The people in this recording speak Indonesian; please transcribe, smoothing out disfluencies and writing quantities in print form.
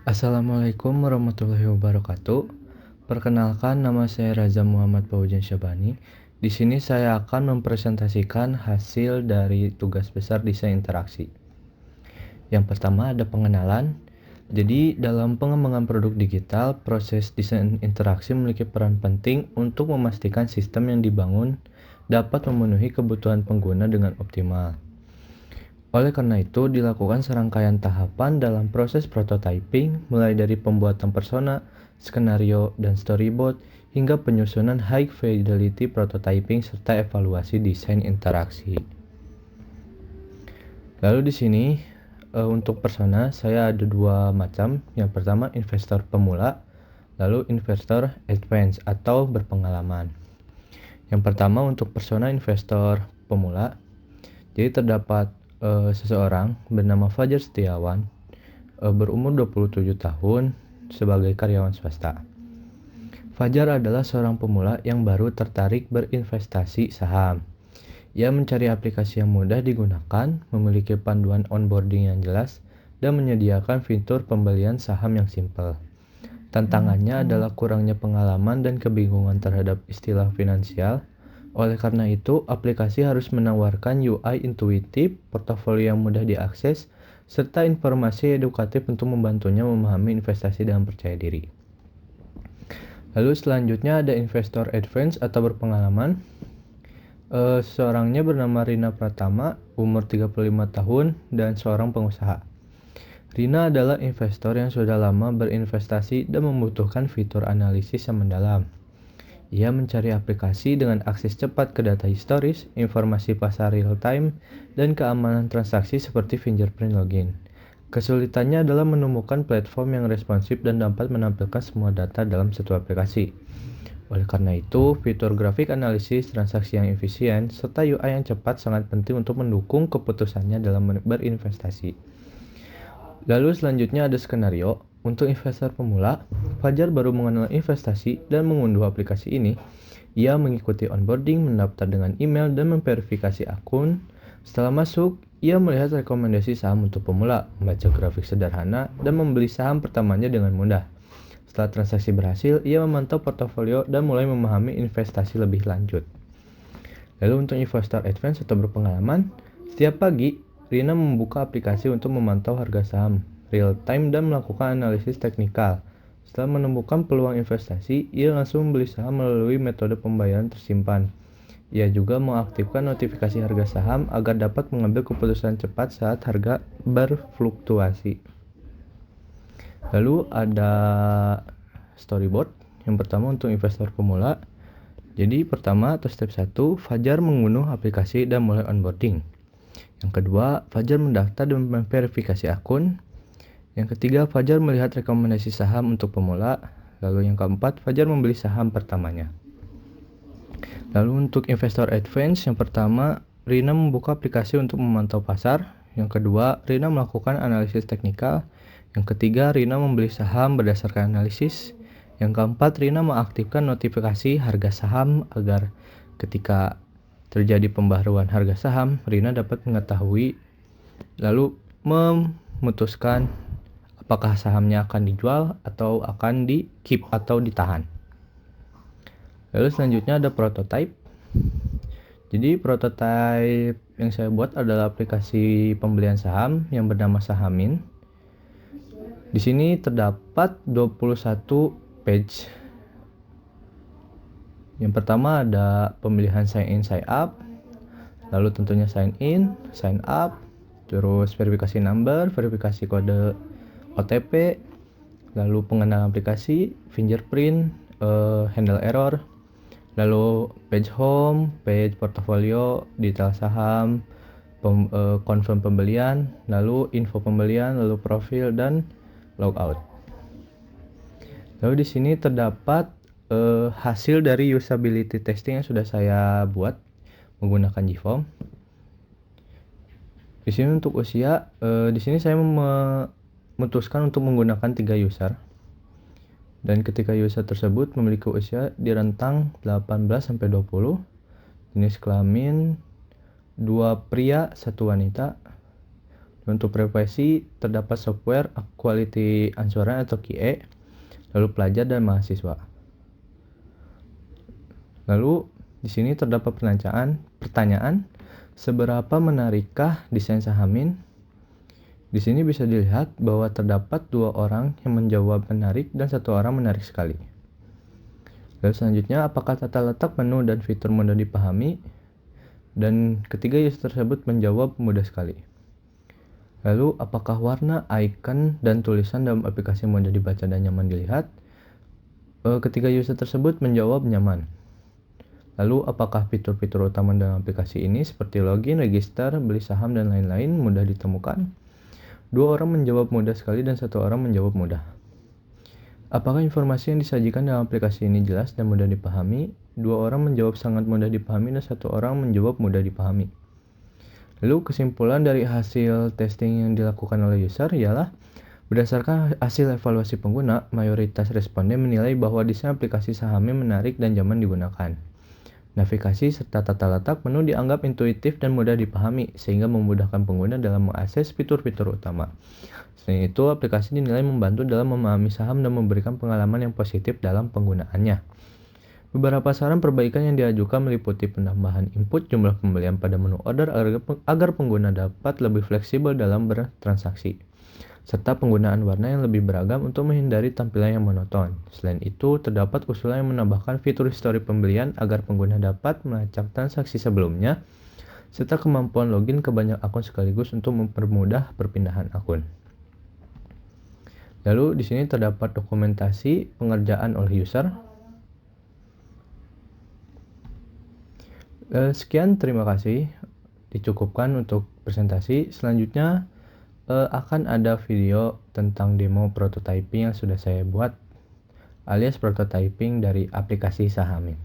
Assalamualaikum warahmatullahi wabarakatuh. Perkenalkan, nama saya Raza Muhammad Paujan Syabani. Di sini saya akan mempresentasikan hasil dari tugas besar desain interaksi. Yang pertama ada pengenalan. Jadi, dalam pengembangan produk digital, proses desain interaksi memiliki peran penting untuk memastikan sistem yang dibangun dapat memenuhi kebutuhan pengguna dengan optimal. Oleh karena itu, dilakukan serangkaian tahapan dalam proses prototyping, mulai dari pembuatan persona, skenario, dan storyboard, hingga penyusunan high fidelity prototyping serta evaluasi desain interaksi. Lalu di sini untuk persona saya ada dua macam. Yang pertama investor pemula, lalu investor advance atau berpengalaman. Yang pertama untuk persona investor pemula. Jadi terdapat seseorang bernama Fajar Setiawan, berumur 27 tahun, sebagai karyawan swasta. Fajar adalah seorang pemula yang baru tertarik berinvestasi saham. Ia mencari aplikasi yang mudah digunakan, memiliki panduan onboarding yang jelas, dan menyediakan fitur pembelian saham yang simpel. Tantangannya adalah kurangnya pengalaman dan kebingungan terhadap istilah finansial. Oleh karena itu, aplikasi harus menawarkan UI intuitif, portofolio yang mudah diakses, serta informasi edukatif untuk membantunya memahami investasi dengan percaya diri. Lalu selanjutnya ada investor advance atau berpengalaman. Seorangnya bernama Rina Pratama, umur 35 tahun, dan seorang pengusaha. Rina adalah investor yang sudah lama berinvestasi dan membutuhkan fitur analisis yang mendalam. Ia mencari aplikasi dengan akses cepat ke data historis, informasi pasar real-time, dan keamanan transaksi seperti fingerprint login. Kesulitannya adalah menemukan platform yang responsif dan dapat menampilkan semua data dalam satu aplikasi. Oleh karena itu, fitur grafik analisis transaksi yang efisien serta UI yang cepat sangat penting untuk mendukung keputusannya dalam berinvestasi. Lalu selanjutnya ada skenario. Untuk investor pemula, Fajar baru mengenal investasi dan mengunduh aplikasi ini. Ia mengikuti onboarding, mendaftar dengan email, dan memverifikasi akun. Setelah masuk, ia melihat rekomendasi saham untuk pemula, membaca grafik sederhana, dan membeli saham pertamanya dengan mudah. Setelah transaksi berhasil, ia memantau portofolio dan mulai memahami investasi lebih lanjut. Lalu untuk investor advance atau berpengalaman, setiap pagi, Rina membuka aplikasi untuk memantau harga saham real time dan melakukan analisis teknikal. Setelah menemukan peluang investasi, ia langsung membeli saham melalui metode pembayaran tersimpan. Ia juga mengaktifkan notifikasi harga saham agar dapat mengambil keputusan cepat saat harga berfluktuasi. Lalu ada storyboard. Yang pertama untuk investor pemula. Jadi pertama atau step 1, Fajar mengunduh aplikasi dan mulai onboarding. Yang kedua, Fajar mendaftar dan memverifikasi akun. Yang ketiga, Fajar melihat rekomendasi saham untuk pemula. Lalu yang keempat, Fajar membeli saham pertamanya. Lalu untuk investor advance, yang pertama, Rina membuka aplikasi untuk memantau pasar. Yang kedua, Rina melakukan analisis teknikal. Yang ketiga, Rina membeli saham berdasarkan analisis. Yang keempat, Rina mengaktifkan notifikasi harga saham agar ketika terjadi pembaruan harga saham, Rina dapat mengetahui lalu memutuskan apakah sahamnya akan dijual atau akan di-keep atau ditahan. Lalu selanjutnya ada prototype. Jadi prototype yang saya buat adalah aplikasi pembelian saham yang bernama Sahamin. Di sini terdapat 21 page. Yang pertama ada pemilihan sign in, sign up. Lalu tentunya sign in, sign up, terus verifikasi number, verifikasi kode OTP, lalu pengenalan aplikasi, fingerprint, handle error, lalu page home, page portofolio, detail saham, confirm pembelian, lalu info pembelian, lalu profil dan logout. Lalu di sini terdapat hasil dari usability testing yang sudah saya buat menggunakan GForm. Di sini untuk usia, di sini saya memutuskan untuk menggunakan 3 user. Dan ketika user tersebut memiliki usia di rentang 18 sampai 20, jenis kelamin 2 pria, 1 wanita, Untuk profesi terdapat software quality assurance atau QA, lalu pelajar dan mahasiswa. Lalu di sini terdapat pertanyaan, seberapa menarikkah desain Sahamin? Di sini bisa dilihat bahwa terdapat 2 orang yang menjawab menarik dan 1 orang menarik sekali. Lalu selanjutnya, apakah tata letak menu dan fitur mudah dipahami? Dan ketiga user tersebut menjawab mudah sekali. Lalu, apakah warna, icon, dan tulisan dalam aplikasi mudah dibaca dan nyaman dilihat? Ketiga user tersebut menjawab nyaman. Lalu, apakah fitur-fitur utama dalam aplikasi ini seperti login, register, beli saham, dan lain-lain mudah ditemukan? 2 orang menjawab mudah sekali dan 1 orang menjawab mudah. Apakah informasi yang disajikan dalam aplikasi ini jelas dan mudah dipahami? 2 orang menjawab sangat mudah dipahami dan 1 orang menjawab mudah dipahami. Lalu kesimpulan dari hasil testing yang dilakukan oleh user ialah berdasarkan hasil evaluasi pengguna, mayoritas responden menilai bahwa desain aplikasi Sahamin menarik dan nyaman digunakan. Navigasi serta tata letak menu dianggap intuitif dan mudah dipahami sehingga memudahkan pengguna dalam mengakses fitur-fitur utama. Selain itu, aplikasi dinilai membantu dalam memahami saham dan memberikan pengalaman yang positif dalam penggunaannya. Beberapa saran perbaikan yang diajukan meliputi penambahan input jumlah pembelian pada menu order agar pengguna dapat lebih fleksibel dalam bertransaksi, serta penggunaan warna yang lebih beragam untuk menghindari tampilan yang monoton. Selain itu, terdapat usulan yang menambahkan fitur histori pembelian agar pengguna dapat melacak transaksi sebelumnya, serta kemampuan login ke banyak akun sekaligus untuk mempermudah perpindahan akun. Lalu di sini terdapat dokumentasi pengerjaan oleh user. Sekian, terima kasih. Dicukupkan untuk presentasi. Selanjutnya akan ada video tentang demo prototyping yang sudah saya buat, alias prototyping dari aplikasi Sahamin.